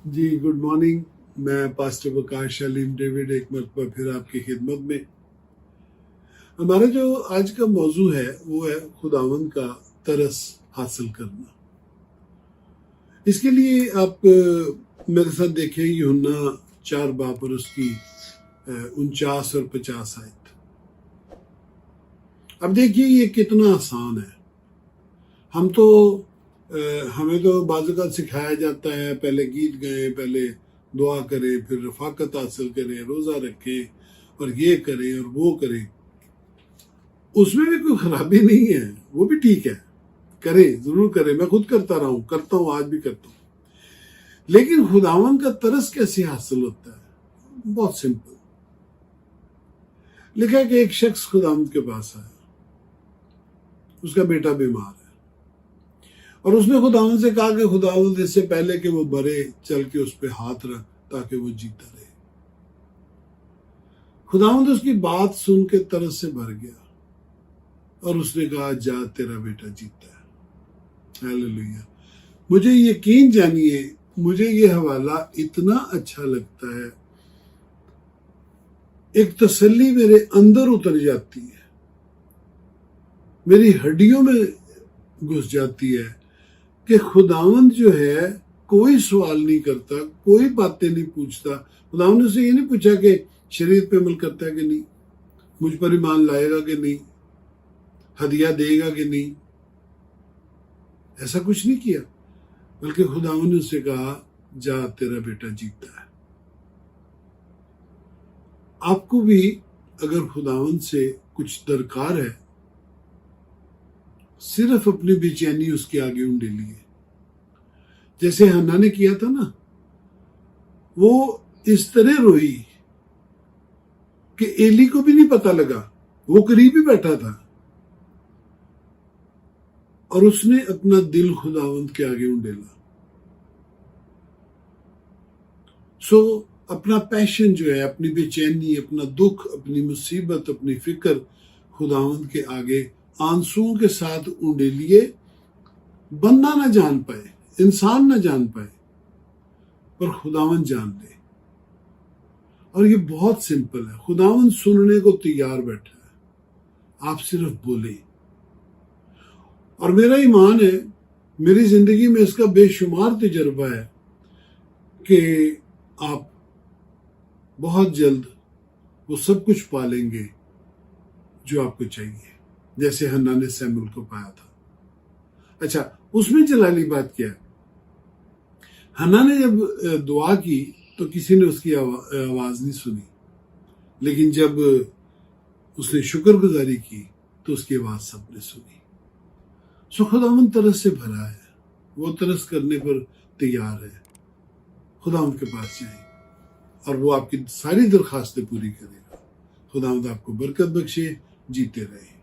جی good morning. میں pastor وقار شلیم David ایک مرتبہ پھر آپ کی خدمت میں. ہمارا جو آج کا موضوع ہے وہ ہے خداوند کا ترس حاصل کرنا. اس کے لیے آپ میرے ساتھ دیکھیں یوحنا 4 باب اور اس کی 49 اور 50 آیت. اب دیکھیے یہ کتنا آسان ہے. ہمیں تو بعض اوقات سکھایا جاتا ہے پہلے گیت گائیں، پہلے دعا کریں، پھر رفاقت حاصل کریں، روزہ رکھیں اور یہ کریں اور وہ کریں. اس میں بھی کوئی خرابی نہیں ہے، وہ بھی ٹھیک ہے، کریں، ضرور کریں. میں خود کرتا رہا ہوں، کرتا ہوں، آج بھی کرتا ہوں. لیکن خداوند کا ترس کیسے حاصل ہوتا ہے؟ بہت سمپل. لکھا کہ ایک شخص خداوند کے پاس آیا، اس کا بیٹا بیمار ہے، اور اس نے خداوند سے کہا کہ خداوند اس سے پہلے کہ وہ مرے چل کے اس پہ ہاتھ رکھ تاکہ وہ جیتا رہے. خداوند اس کی بات سن کے ترس سے بھر گیا اور اس نے کہا جا تیرا بیٹا جیتا ہے. ہیلیلویا. مجھے یقین جانیے، مجھے یہ حوالہ اتنا اچھا لگتا ہے، ایک تسلی میرے اندر اتر جاتی ہے، میری ہڈیوں میں گھس جاتی ہے کہ خداوند جو ہے کوئی سوال نہیں کرتا، کوئی باتیں نہیں پوچھتا. خداوند نے سے یہ نہیں پوچھا کہ شریعت پہ عمل کرتا ہے کہ نہیں، مجھ پر ایمان لائے گا کہ نہیں، ہدیہ دے گا کہ نہیں. ایسا کچھ نہیں کیا، بلکہ خداوند نے اس سے کہا جا تیرا بیٹا جیتا ہے. آپ کو بھی اگر خداوند سے کچھ درکار ہے، صرف اپنی بے چینی اس کے آگے انڈیلیے. جیسے حنا نے کیا تھا نا، وہ اس طرح روئی کہ ایلی کو بھی نہیں پتا لگا، وہ قریب ہی بیٹھا تھا، اور اس نے اپنا دل خداوند کے آگے انڈیلا. اپنا پیشن جو ہے، اپنی بے چینی، اپنا دکھ، اپنی مصیبت، اپنی فکر خداوند کے آگے آنسوؤں کے ساتھ انڈیلیے. بندہ نہ جان پائے، انسان نہ جان پائے، پر خداوند جان لے. اور یہ بہت سمپل ہے. خداوند سننے کو تیار بیٹھا ہے، آپ صرف بولیں. اور میرا ایمان ہے، میری زندگی میں اس کا بے شمار تجربہ ہے کہ آپ بہت جلد وہ سب کچھ پالیں گے جو آپ کو چاہیے، جیسے حنا نے سیمول کو پایا تھا. اچھا، اس میں جلالی بات کیا ہے، حنا نے جب دعا کی تو کسی نے اس کی آواز نہیں سنی، لیکن جب اس نے شکر گزاری کی تو اس کی آواز سب نے سنی. خداوند ترس سے بھرا ہے، وہ ترس کرنے پر تیار ہے. خداوند کے پاس جائیں اور وہ آپ کی ساری درخواستیں پوری کرے گا. خداوند آپ کو برکت بخشے. جیتے رہیں.